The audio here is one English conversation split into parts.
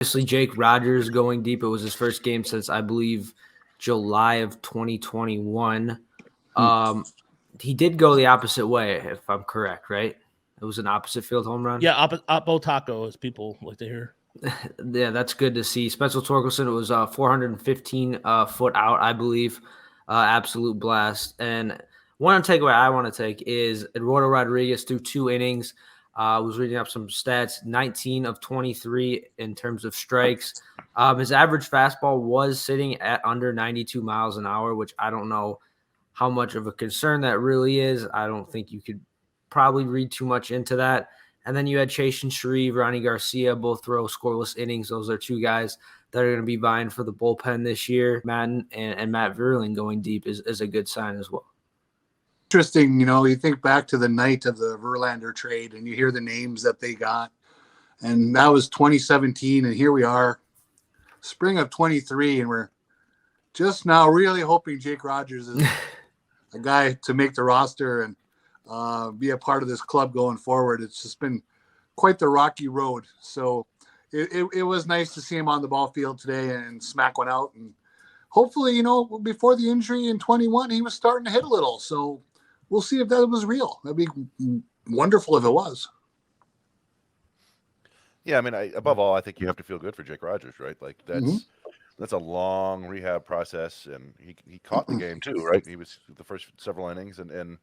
Obviously, Jake Rogers going deep. It was his first game since, I believe, July of 2021. He did go the opposite way, if I'm correct, right? It was an opposite field home run. Yeah, Oppo Taco, as people like to hear. Yeah, that's good to see. Spencer Torkelson, it was 415 foot out, I believe. Absolute blast. And one takeaway I want to take is Eduardo Rodriguez threw 2 innings. Was reading up some stats, 19 of 23 in terms of strikes. His average fastball was sitting at under 92 miles an hour, which I don't know how much of a concern that really is. I don't think you could probably read too much into that. And then you had Chase and Shreve, Ronnie Garcia, both throw scoreless innings. Those are 2 guys that are going to be vying for the bullpen this year. Matt and Matt Vierling going deep is a good sign as well. Interesting, you think back to the night of the Verlander trade and you hear the names that they got. And that was 2017. And here we are, spring of 23. And we're just now really hoping Jake Rogers is a guy to make the roster and be a part of this club going forward. It's just been quite the rocky road. So it was nice to see him on the ball field today and smack one out. And hopefully, before the injury in 21, he was starting to hit a little. So we'll see if that was real. That'd be wonderful if it was. Yeah, I mean, above all, I think you have to feel good for Jake Rogers, right? Like that's a long rehab process, and he caught the game too, right? He was the first several innings, and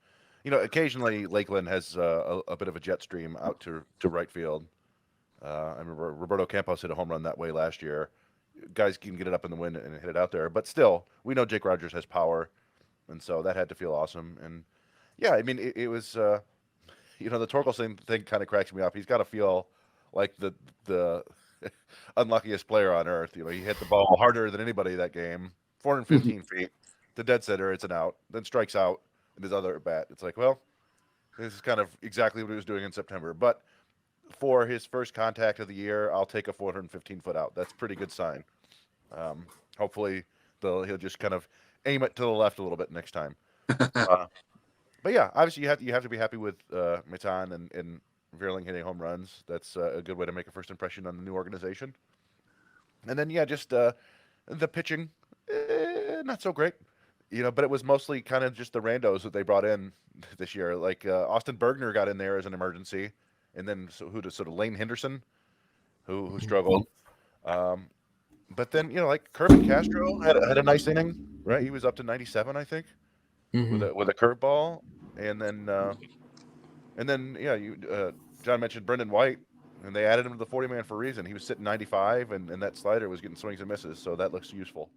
occasionally Lakeland has a bit of a jet stream out to right field. I remember Roberto Campos hit a home run that way last year. Guys can get it up in the wind and hit it out there, but still, we know Jake Rogers has power, and so that had to feel awesome. And yeah, I mean, it was, the Torkelson thing kind of cracks me up. He's got to feel like the unluckiest player on earth. He hit the ball harder than anybody that game, 415 feet, the dead center, it's an out, then strikes out with his other bat. It's like, well, this is kind of exactly what he was doing in September. But for his first contact of the year, I'll take a 415-foot out. That's a pretty good sign. Hopefully, he'll just kind of aim it to the left a little bit next time. But yeah, obviously you have to be happy with Matan and Vierling hitting home runs. That's a good way to make a first impression on the new organization. And then just the pitching, not so great, but it was mostly kind of just the randos that they brought in this year. Like Austin Bergner got in there as an emergency, and then sort of Lane Henderson, who struggled. But then like Kirby Castro had a nice inning, right? He was up to 97, I think, with a curveball, and then John mentioned Brendan White, and they added him to the 40-man for a reason. He was sitting 95, and that slider was getting swings and misses, so that looks useful.